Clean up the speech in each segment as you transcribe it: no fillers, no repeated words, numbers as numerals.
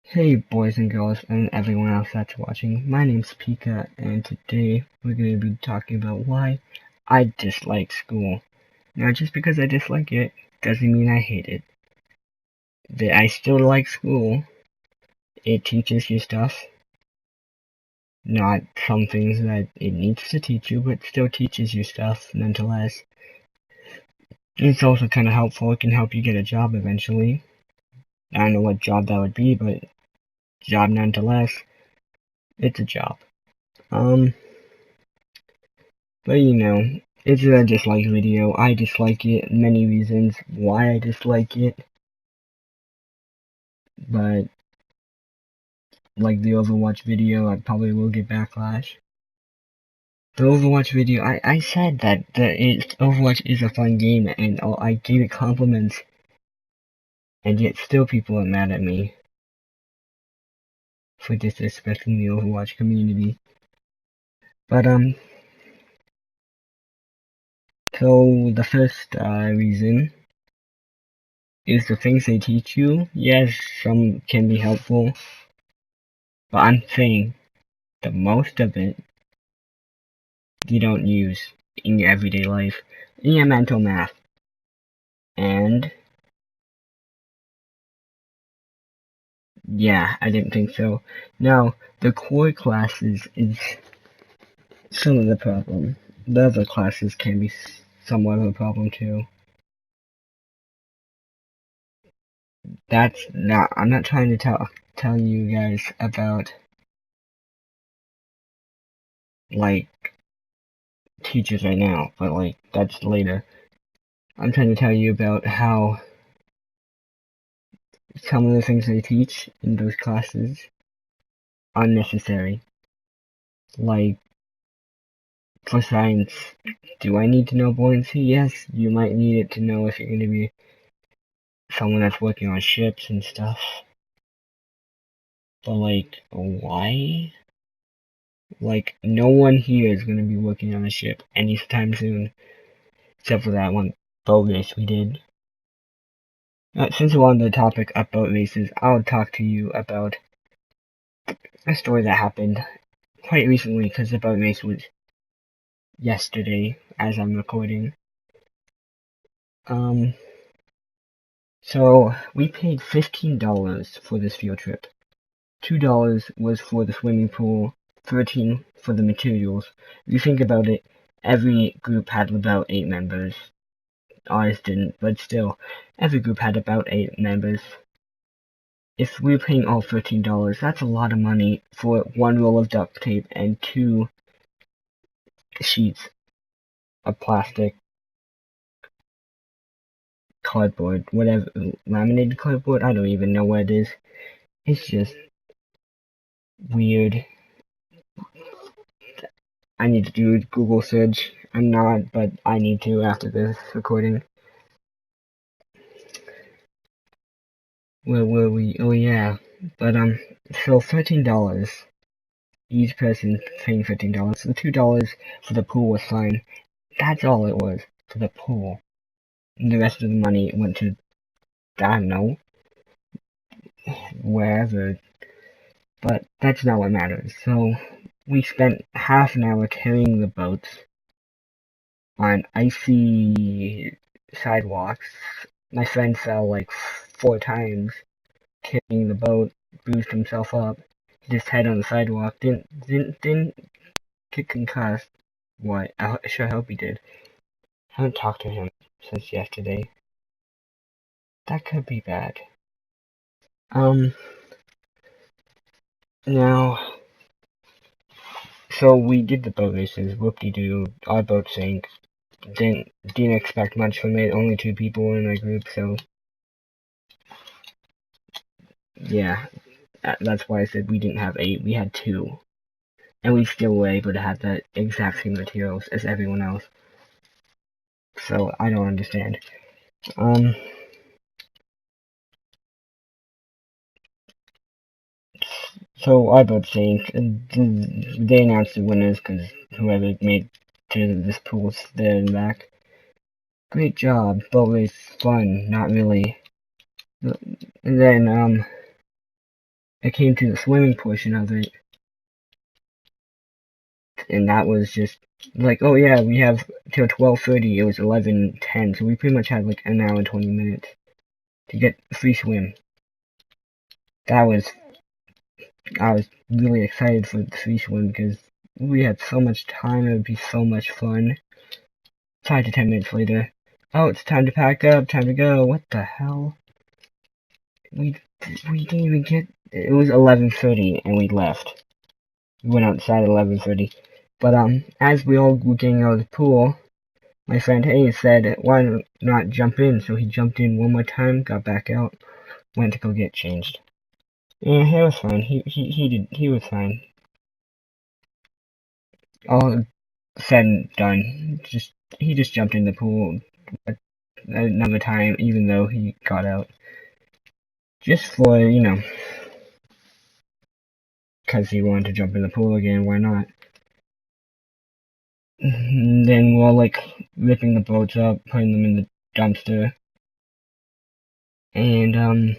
Hey boys and girls and everyone else that's watching, my name's Pika and today we're going to be talking about why I dislike school. Now just because I dislike it doesn't mean I hate it. I still like school. It teaches you stuff. Not some things that it needs to teach you, but still teaches you stuff nonetheless. It's also kind of helpful. It can help you get a job eventually. I don't know what job that would be, but job nonetheless. It's a job. Um, But it's a dislike video. I dislike it. Many reasons why I dislike it. But like the Overwatch video, I probably will get backlash. The Overwatch video, I said that Overwatch is a fun game and I gave it compliments. And yet still people are mad at me for disrespecting the Overwatch community. But so the first reason is the things they teach you. Yes, some can be helpful. But I'm saying the most of it you don't use in your everyday life, in your mental math. And yeah, I didn't think so. Now, the core classes is some of the problem. The other classes can be somewhat of a problem too. I'm not trying to tell you guys about like teachers right now, but like that's later. I'm trying to tell you about how some of the things they teach in those classes are necessary. Like for science, do I need to know buoyancy? Yes, you might need it to know if you're going to be someone that's working on ships and stuff. But like, why? Like, no one here is going to be working on a ship anytime soon, except for that one boat race we did. Since we're on the topic of boat races, I'll talk to you about a story that happened quite recently, because the boat race was yesterday, as I'm recording. So we paid $15 for this field trip. $2 was for the swimming pool, $13 for the materials. If you think about it, every group had about 8 members. Ours didn't, but still, every group had about 8 members. If we're paying all $13, that's a lot of money for one roll of duct tape and 2 sheets of plastic, cardboard, whatever, laminated cardboard, I don't even know what it is. It's just weird. I need to do a Google search. I'm not, but I need to after this recording. Where were we? Oh yeah. But so $13. Each person paying $13. The $2 for the pool was fine. That's all it was for the pool. And the rest of the money went to, I don't know, wherever. But that's not what matters. So we spent half an hour carrying the boats on icy sidewalks. My friend fell like 4 times carrying the boat, bruised himself up, hit his head on the sidewalk, didn't get concussed. What? I sure hope he did. I haven't talked to him since yesterday. That could be bad. Now, so we did the boat races, whoop-de-doo, our boat sank. Didn't expect much from it, only 2 people in our group, so yeah, that's why I said we didn't have 8, we had 2. And we still were able to have the exact same materials as everyone else. So, I don't understand. So our boat sank. They announced the winners because whoever made to this pool there and back. Great job, boat race fun, not really. And then, it came to the swimming portion of it, and that was just like, oh yeah, we have till 12:30. It was 11:10, so we pretty much had like an hour and 20 minutes to get a free swim. That was, I was really excited for the free swim because we had so much time. It would be so much fun. 5 to 10 minutes later, oh, it's time to pack up, time to go. What the hell? We didn't even get. It was 11:30 and we left. We went outside at 11:30. But as we all were getting out of the pool, my friend Hayes said, "Why not jump in?" So he jumped in one more time, got back out, went to go get changed. Yeah, he was fine. He was fine. All said and done. He just jumped in the pool another time, even though he got out. Just for, because he wanted to jump in the pool again, why not? Then we're like ripping the boats up, putting them in the dumpster, and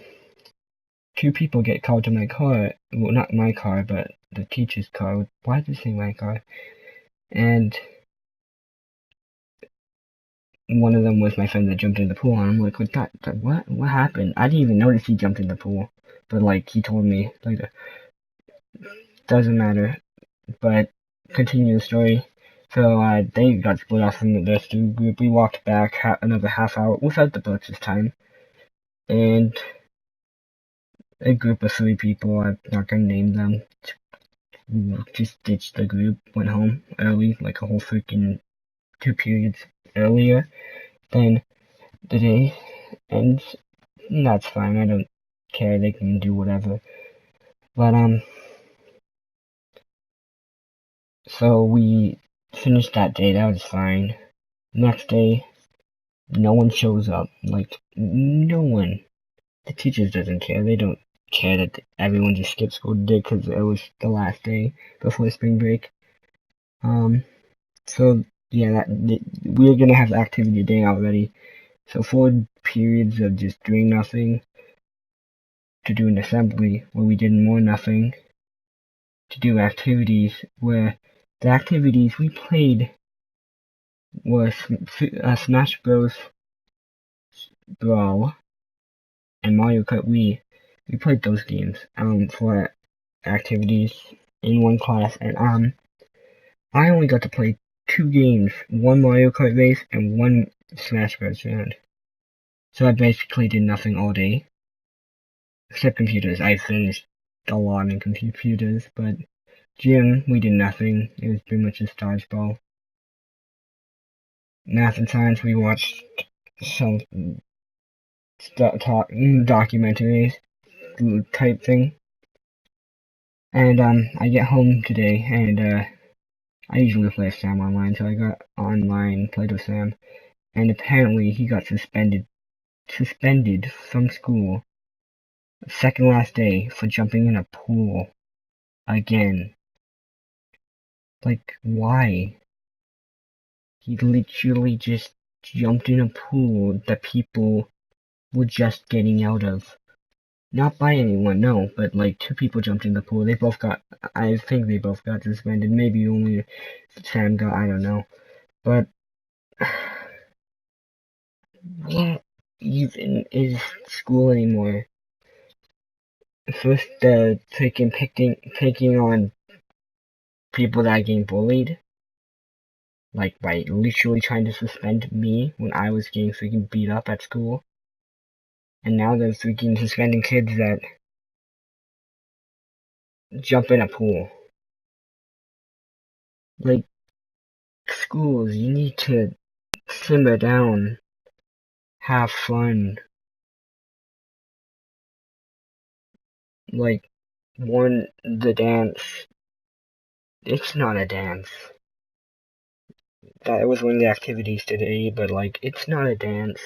2 people get called to my car. Well, not my car, but the teacher's car. Why did I say my car? And one of them was my friend that jumped in the pool, and I'm like, what happened? I didn't even notice he jumped in the pool, but like he told me later. Doesn't matter. But continue the story. So they got split off from the rest of the group. We walked back another half hour without the boats this time, and a group of 3 people, I'm not gonna name them, just ditched the group, went home early, like a whole freaking 2 periods earlier than the day, and that's fine, I don't care, they can do whatever. But so we finished that day, that was fine. Next day, no one shows up, like, no one. The teachers doesn't care, they don't care that everyone just skipped school today because it was the last day before spring break. So yeah, we're gonna have activity day already. So 4 periods of just doing nothing, to do an assembly where we did more nothing, to do activities where the activities we played was Smash Bros. Brawl and Mario Kart Wii. We played those games for activities in one class, and I only got to play 2 games, one Mario Kart race and one Smash Bros. Round. So I basically did nothing all day. Except computers. I finished a lot in computers, but gym, we did nothing. It was pretty much just dodgeball. Math and science, we watched some documentaries type thing. And I get home today, and I usually play Sam online, so I got online, played with Sam, and apparently he got suspended from school, second last day, for jumping in a pool again. Like, why? He literally just jumped in a pool that people were just getting out of. Not by anyone, no, but like 2 people jumped in the pool. I think they both got suspended. Maybe only Sam got, I don't know. But, what even is school anymore? First, freaking picking on people that are getting bullied. Like, by literally trying to suspend me when I was getting freaking beat up at school. And now they're freaking suspending kids that jump in a pool. Like, schools, you need to simmer down, have fun. Like, the dance, it's not a dance. That was one of the activities today, but like, it's not a dance.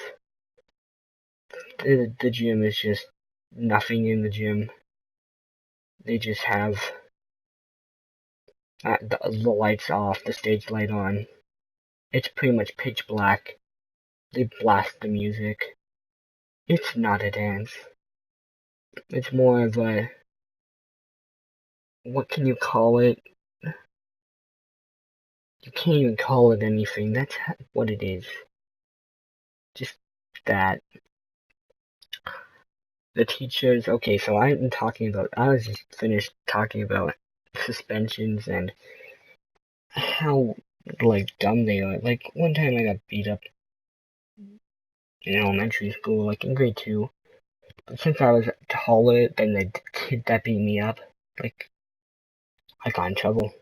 The gym is just nothing in the gym. They just have the lights off, the stage light on. It's pretty much pitch black. They blast the music. It's not a dance. It's more of a what can you call it? You can't even call it anything. That's what it is. Just that. The teachers, okay, so I was just finished talking about suspensions and how, like, dumb they are. Like, one time I got beat up in elementary school, like, in grade 2. But since I was taller than the kid that beat me up, like, I got in trouble.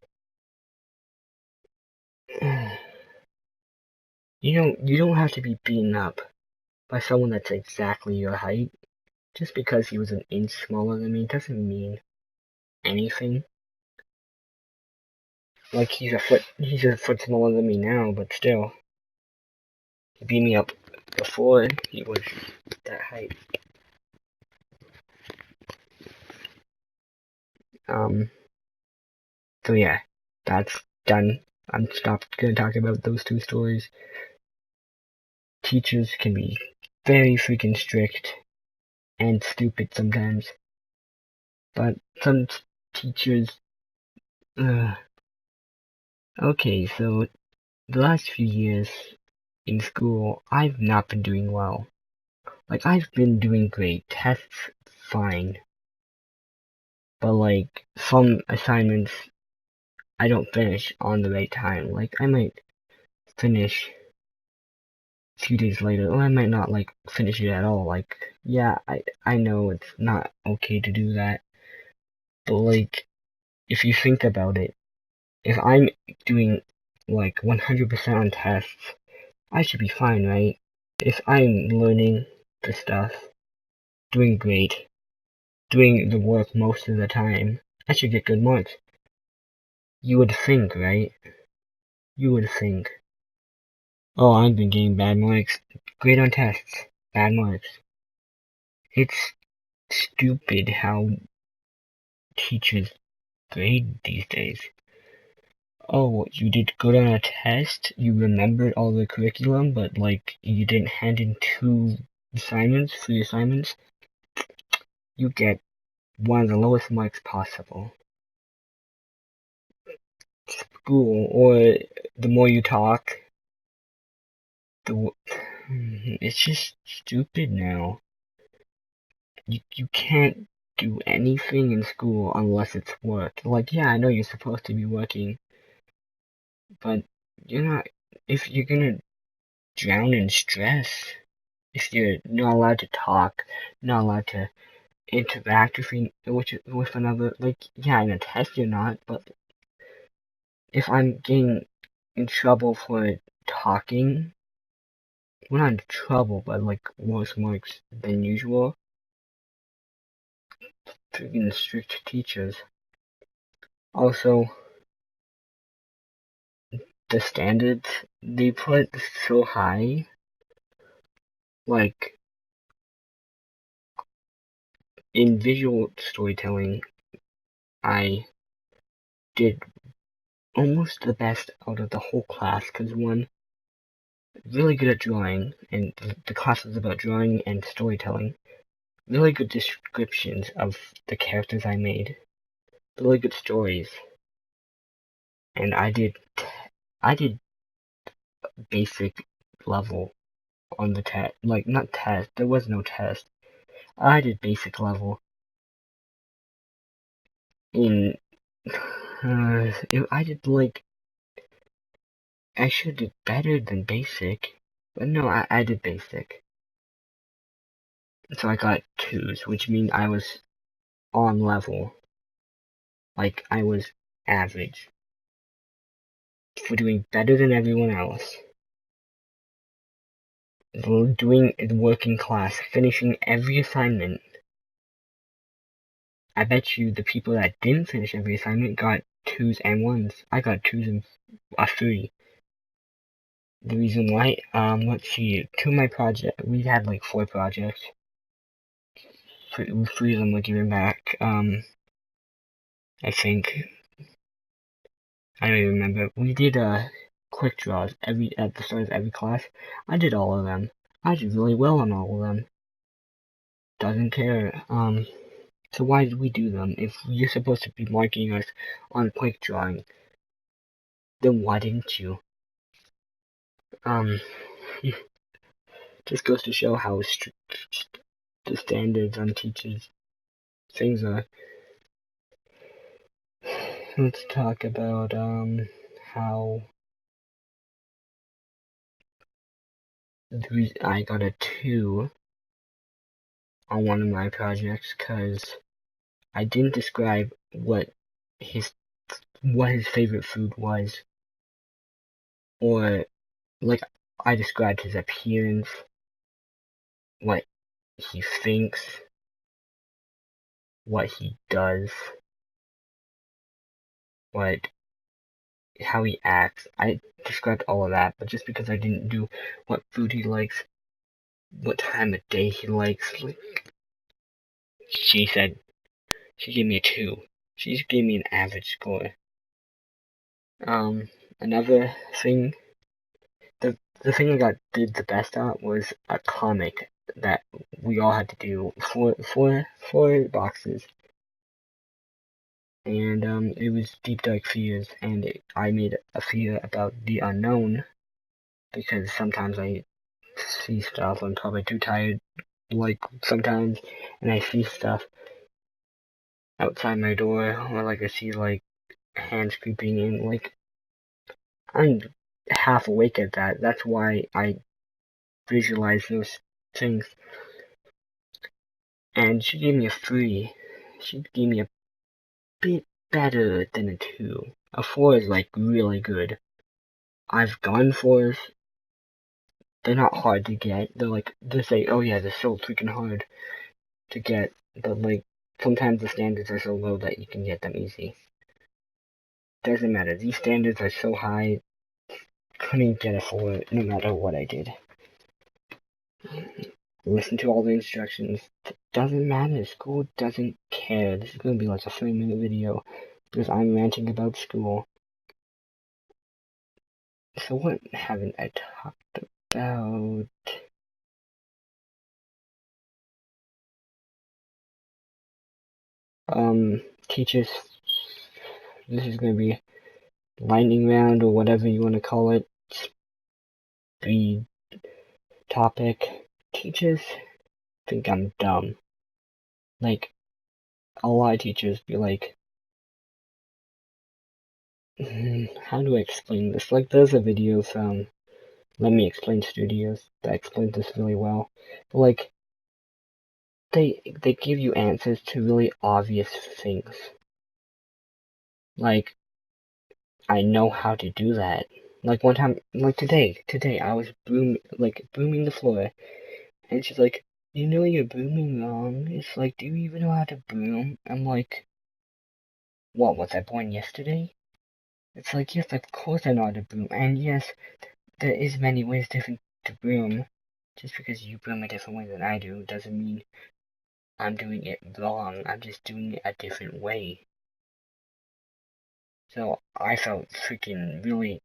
You don't have to be beaten up by someone that's exactly your height. Just because he was an inch smaller than me doesn't mean anything. Like, he's a foot smaller than me now, but still. He beat me up before he was that height. So yeah, that's done. I'm stopped gonna talk about those two stories. Teachers can be very freaking strict and stupid sometimes. But some teachers, okay, so the last few years in school, I've not been doing well. Like, I've been doing great, tests fine, but like, some assignments I don't finish on the right time. Like, I might finish a few days later, or I might not, like, finish it at all. Like, yeah, I know it's not okay to do that, but like, if you think about it, if I'm doing, like, 100% on tests, I should be fine, right? If I'm learning the stuff, doing great, doing the work most of the time, I should get good marks. You would think, right? You would think. Oh, I've been getting bad marks. Great on tests. Bad marks. It's stupid how teachers grade these days. Oh, you did good on a test, you remembered all the curriculum, but like you didn't hand in 2 assignments, 3 assignments, you get one of the lowest marks possible. School, or the more you talk, it's just stupid now. You can't do anything in school unless it's work. Like, yeah, I know you're supposed to be working, but you're not. If you're gonna drown in stress, if you're not allowed to talk, not allowed to interact with another, like, yeah, in a test you're not, but if I'm getting in trouble for talking, well, not in trouble, but like worse marks than usual, freaking strict teachers. Also, the standards they put so high, like, in visual storytelling, I did almost the best out of the whole class, because one, really good at drawing, and the class was about drawing and storytelling. Really good descriptions of the characters I made. Really good stories. And I did basic level on the test. Like, not test, there was no test. I did basic level in, I did like, I should have did better than basic. But no, I did basic. So I got 2s, which means I was on level. Like, I was average. For doing better than everyone else. Doing the work in class, finishing every assignment. I bet you the people that didn't finish every assignment got 2s and 1s. I got 2s and a 3. The reason why, let's see, 2 of my project, we had like 4 projects. 3 of them were given back, I think. I don't even remember. We did, quick draws at the start of every class. I did all of them. I did really well on all of them. Doesn't care, So why did we do them? If you're supposed to be marking us on quick drawing, then why didn't you? Just goes to show how strict the standards on teachers' things are. Let's talk about how I got a 2 on one of my projects because I didn't describe what his favorite food was, or like I described his appearance, what he thinks, what he does, how he acts. I described all of that, but just because I didn't do what food he likes, what time of day he likes, she gave me a 2. She just gave me an average score. Another thing, the thing I did the best at was a comic that we all had to do four boxes. And it was Deep Dark Fears, and I made a fear about the unknown, because sometimes I see stuff, I'm probably too tired, like, sometimes, and I see stuff outside my door, or like I see, like, hands creeping in, like, I'm half awake at that, that's why I visualize those things. And she gave me a 3, she gave me a bit better than a 2. A 4 is, like, really good. I've gone 4s, they're not hard to get. They say, oh yeah, they're so freaking hard to get, but like, sometimes the standards are so low that you can get them easy. Doesn't matter, these standards are so high, couldn't get a 4 no matter what I did. Listen to all the instructions. Doesn't matter, school doesn't care. This is gonna be like a 3-minute video, because I'm ranting about school. So what haven't I talked about? Teachers, this is gonna be lightning round, or whatever you want to call it. Speed topic. Teachers think I'm dumb. Like, a lot of teachers be like, how do I explain this? Like, there's a video from Let Me Explain Studios that explains this really well. But like, they give you answers to really obvious things. Like, I know how to do that. Like one time, like today I was brooming the floor, and she's like, you know you're brooming wrong. It's like, do you even know how to broom? I'm like, what, was I born yesterday? It's like, yes, of course I know how to broom, and yes, there is many ways different to broom. Just because you broom a different way than I do doesn't mean I'm doing it wrong. I'm just doing it a different way. So I felt freaking really,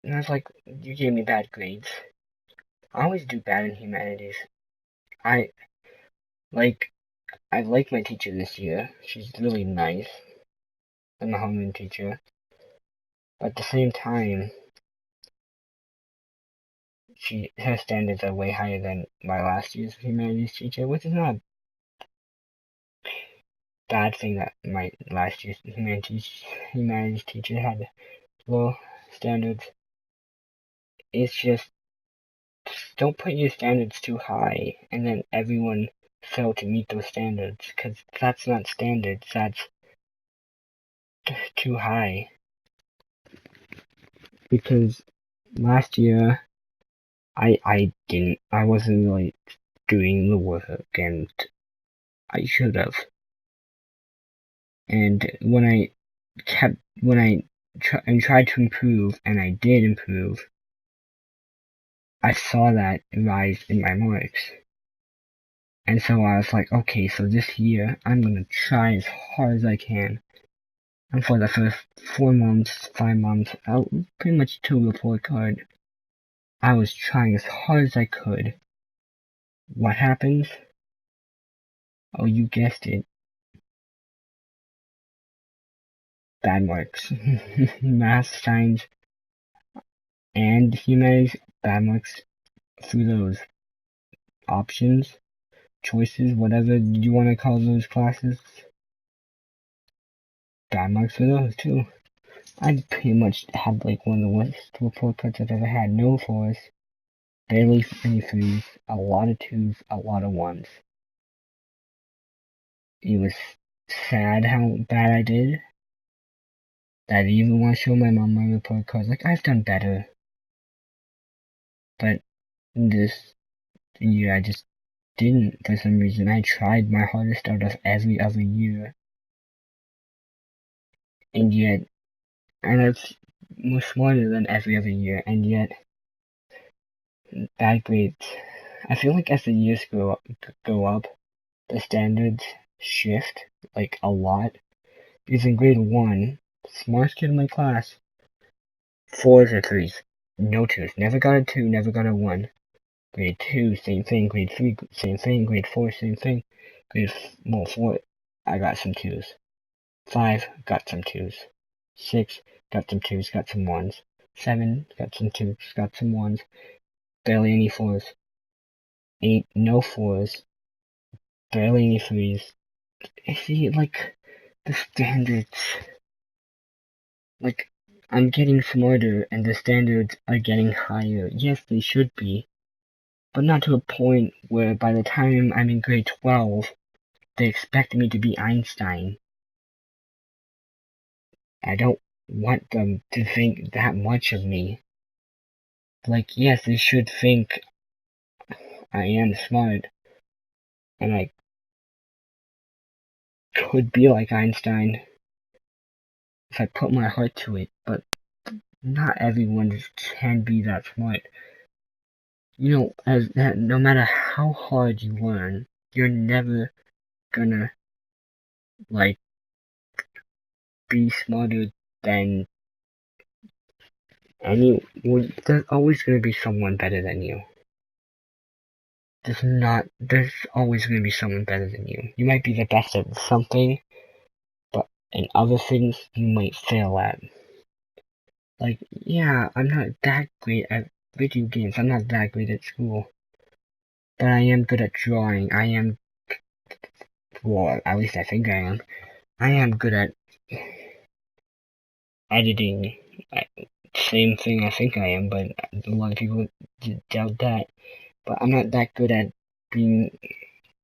and I was like, you gave me bad grades. I always do bad in humanities. I like my teacher this year. She's really nice. I'm a homeroom teacher. But at the same time, her standards are way higher than my last year's humanities teacher, which is not a bad thing that my last year's humanities teacher had low standards. It's just, don't put your standards too high, and then everyone fail to meet those standards, because that's not standards, that's too high. Because last year, I wasn't really doing the work, and I should have. And when I tried to improve, and I did improve, I saw that rise in my marks. And so I was like, okay, so this year, I'm gonna try as hard as I can. And for the first 4 months, 5 months, pretty much to the report card, I was trying as hard as I could. What happens? Oh, you guessed it. bad marks. Math, science, and humanities, bad marks through those options, choices, whatever you want to call those classes. Bad marks for those too. I pretty much had like one of the worst report cards I've ever had. No fours, barely any threes, a lot of twos, a lot of ones. It was sad how bad I did. That I didn't even want to show my mom my report cards. Like, I've done better. But this year I just didn't for some reason. I tried my hardest out of every other year. And yet, and it's more smarter than every other year, and yet, bad grades. I feel like as the years go up, the standards shift, like, a lot. Because in grade 1, smartest kid in my class, 4s or 3s. No 2s. Never got a 2, never got a 1. Grade 2, same thing. Grade 3, same thing. Grade 4, same thing. Grade 4, I got some 2s. 5, got some 2s. 6, got some 2s, got some 1s. 7, got some 2s, got some 1s. Barely any 4s. 8, no 4s. Barely any 3s. I see, like, the standards. Like, I'm getting smarter and the standards are getting higher. Yes, they should be. But not to a point where by the time I'm in grade 12, they expect me to be Einstein. I don't want them to think that much of me. Like, yes, they should think I am smart, and I could be like Einstein if I put my heart to it, but not everyone can be that smart. You know, as that, no matter how hard you learn, you're never gonna, like, be smarter than there's always gonna be someone better than you. There's always gonna be someone better than you. You might be the best at something, but in other things, you might fail at. Like, yeah, I'm not that great at video games, I'm not that great at school. But I am good at drawing, well, at least I think I am. I am good at editing. Same thing I think I am, but a lot of people doubt that. But I'm not that good at being,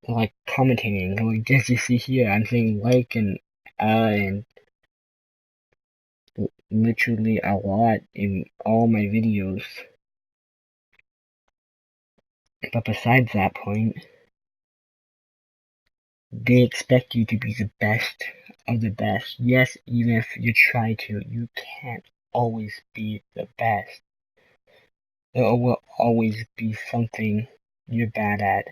like, commentating. Like, as you see here, I'm saying like and literally a lot in all my videos. But besides that point, they expect you to be the best of the best. Yes, even if you try to, you can't always be the best. There will always be something you're bad at.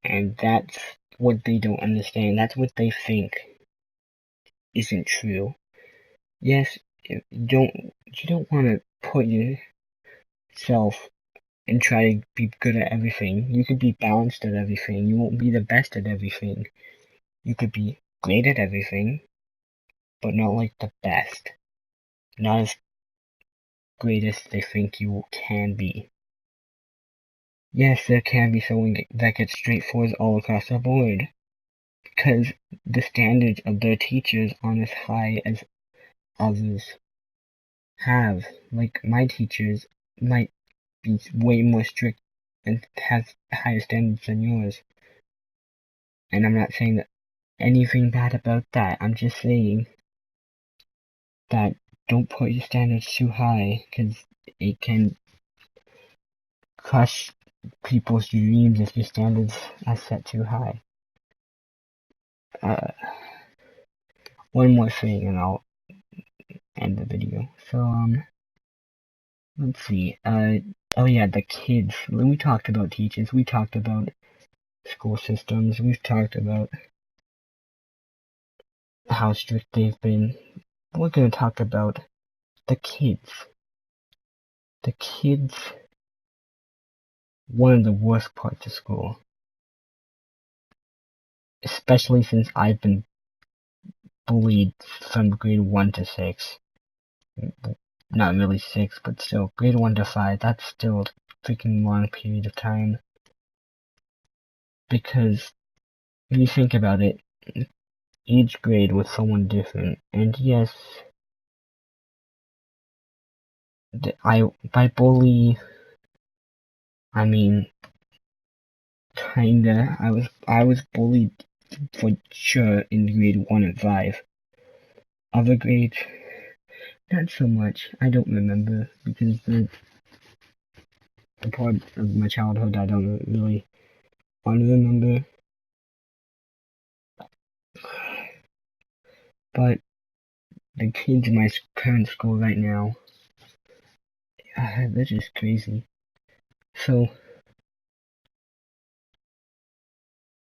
And that's what they don't understand. That's what they think isn't true. Yes, you don't want to put yourself and try to be good at everything. You could be balanced at everything. You won't be the best at everything. You could be great at everything, but not like the best. Not as great as they think you can be. Yes, there can be someone that gets straight fours all across the board, because the standards of their teachers aren't as high as others have. Like, my teachers might be way more strict and has higher standards than yours. And I'm not saying that anything bad about that. I'm just saying that don't put your standards too high, because it can crush people's dreams if your standards are set too high. One more thing and I'll end the video. So, let's see. Oh yeah, the kids. When we talked about teachers, we talked about school systems, we've talked about how strict they've been. We're gonna talk about the kids. The kids, one of the worst parts of school. Especially since I've been bullied from grade 1 to 6. Not really 6, but still, grade 1 to 5, that's still a freaking long period of time. Because, when you think about it, each grade was someone different, and yes, by bully, I mean, kinda, I was bullied for sure in grade 1 and 5. Other grades, not so much. I don't remember, because the part of my childhood I don't really want to remember. But the kids in my current school right now, they're just crazy. So,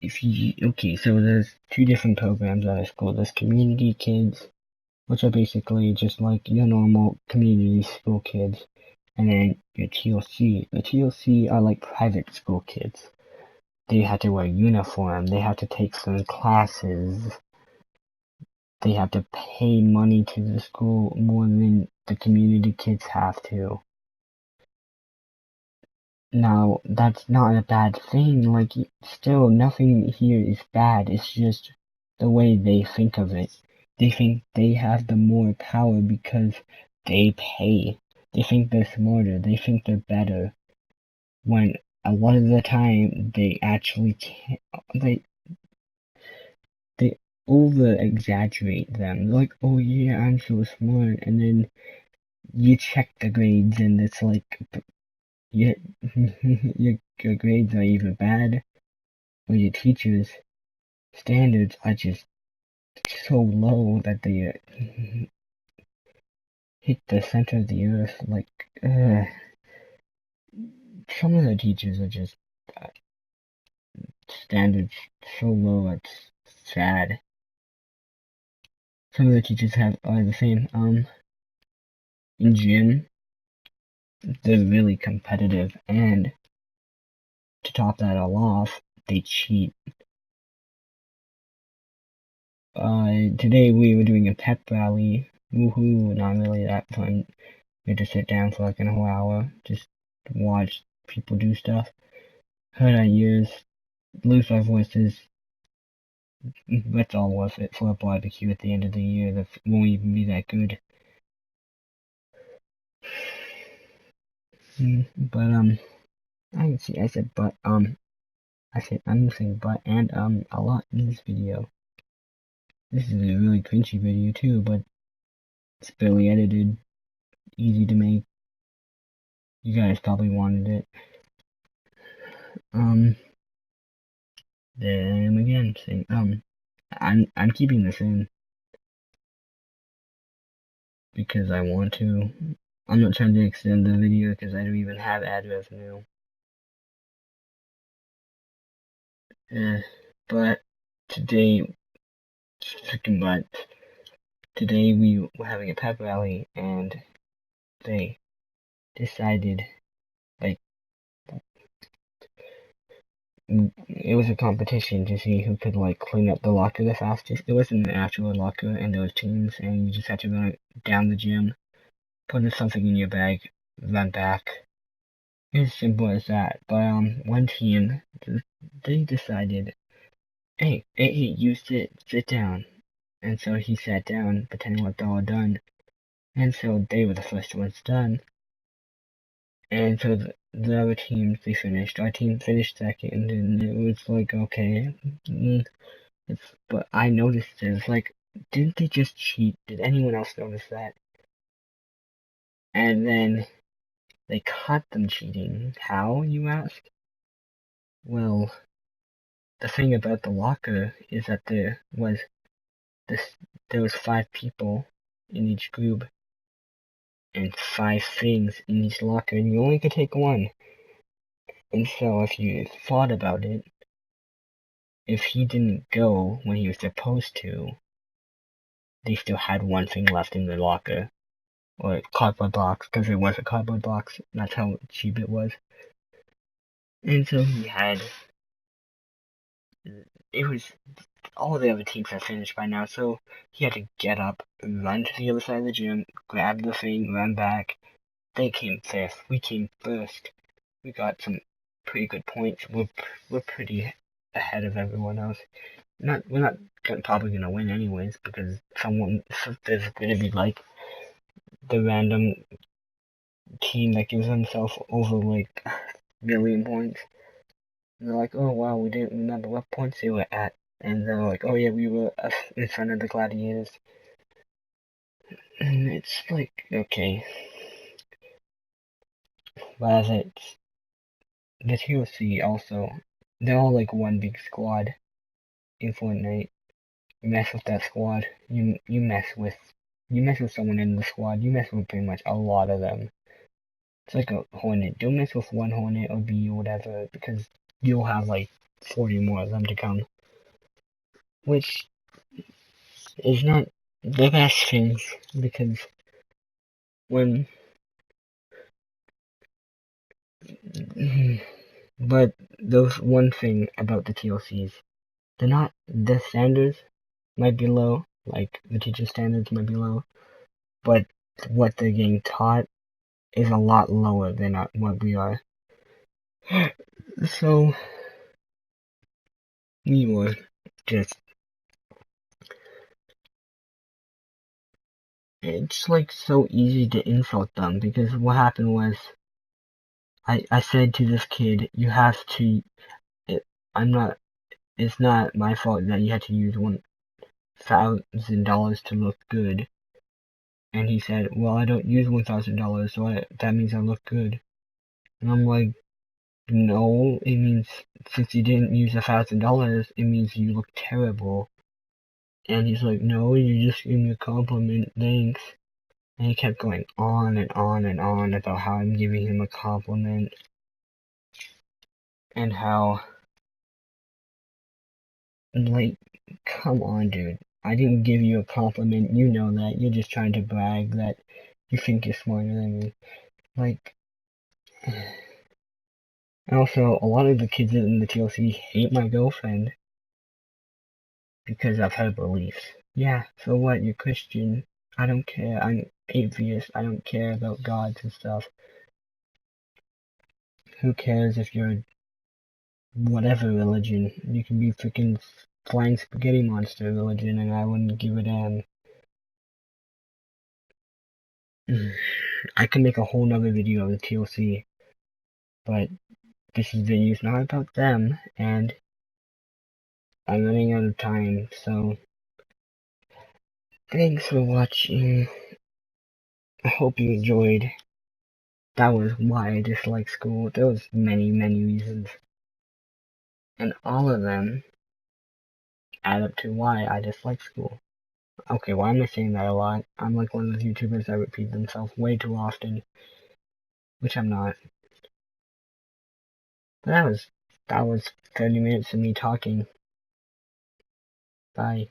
so there's two different programs at our school. There's community kids, which are basically just like your normal community school kids, and then your TLC. The TLC are like private school kids. They have to wear uniform, they have to take some classes, they have to pay money to the school more than the community kids have to. Now, that's not a bad thing, like, still, nothing here is bad, it's just the way they think of it. They think they have the more power because they pay. They think they're smarter, they think they're better, when a lot of the time, they actually can't, they over-exaggerate them, like, oh yeah, I'm so smart, and then you check the grades and it's like, yeah, your grades are either bad, or your teachers' standards are just so low that they hit the center of the earth. Like, some of the teachers are just standards so low it's sad. Some of the teachers are the same. In gym, they're really competitive, and to top that all off, they cheat. Today we were doing a pep rally. Woohoo, not really that fun. We had to sit down for like an whole hour, just watch people do stuff, hurt our ears, lose our voices. That's all worth it for a barbecue at the end of the year that won't even be that good. But, I said but, I'm saying but and, a lot in this video. This is a really cringy video too, but it's barely edited, easy to make. You guys probably wanted it. There I am again saying, I'm keeping this in because I want to. I'm not trying to extend the video because I don't even have ad revenue. But today, today we were having a pep rally and they decided, like, it was a competition to see who could, like, clean up the locker the fastest. It wasn't an actual locker, and there was teams, and you just had to run down the gym, put something in your bag, run back. It's as simple as that. But, one team, they decided, hey, you sit down. And so he sat down, pretending like they're all done. And so they were the first ones done. And so the other teams, they finished. Our team finished second, and it was like, okay. But I noticed it. It's like, didn't they just cheat? Did anyone else notice that? And then they caught them cheating. How, you ask? Well, the thing about the locker is that there was 5 people in each group, and 5 things in each locker, and you only could take one. And so if you thought about it, if he didn't go when he was supposed to, they still had one thing left in the locker. Or cardboard box, because it was a cardboard box. That's how cheap it was. And so he had... It was all the other teams had finished by now, so he had to get up, run to the other side of the gym, grab the thing, run back. They came fifth. We came first. We got some pretty good points. We're pretty ahead of everyone else. We're not probably gonna win anyways because there's gonna be like the random team that gives themselves over like a million points. And they're like, oh wow, we didn't remember what points they were at. And they're like, oh yeah, we were in front of the Gladiators. And it's like, okay. But it's the TOC also, they're all like one big squad in Fortnite. You mess with that squad, you mess with someone in the squad, you mess with pretty much a lot of them. It's like a hornet. Don't mess with one hornet or bee or whatever, because you'll have like 40 more of them to come. Which is not the best things, because when but there's one thing about the TLCs. The standards might be low, like the teacher standards might be low, but what they're getting taught is a lot lower than what we are. So we were just, it's like so easy to insult them, because what happened was I said to this kid, you have to, it's not my fault that you had to use $1,000 to look good. And he said, well, I don't use $1,000, so that means I look good. And I'm like, no, it means since you didn't use $1,000, it means you look terrible. And he's like, no, you just gave me a compliment, thanks. And he kept going on and on and on about how I'm giving him a compliment. And how, like, come on, dude. I didn't give you a compliment, you know that. You're just trying to brag that you think you're smarter than me. Like, also, a lot of the kids in the TLC hate my girlfriend because of her beliefs. Yeah, so what? You're Christian. I don't care. I'm atheist. I don't care about gods and stuff. Who cares if you're whatever religion? You can be freaking flying spaghetti monster religion, and I wouldn't give a damn. I could make a whole nother video of the TLC, but this video is not about them, and I'm running out of time, so thanks for watching. I hope you enjoyed. That was why I dislike school. There was many, many reasons, and all of them add up to why I dislike school. Okay, why am I saying that a lot? I'm like one of those YouTubers that repeat themselves way too often, which I'm not. But that was 30 minutes of me talking. Bye.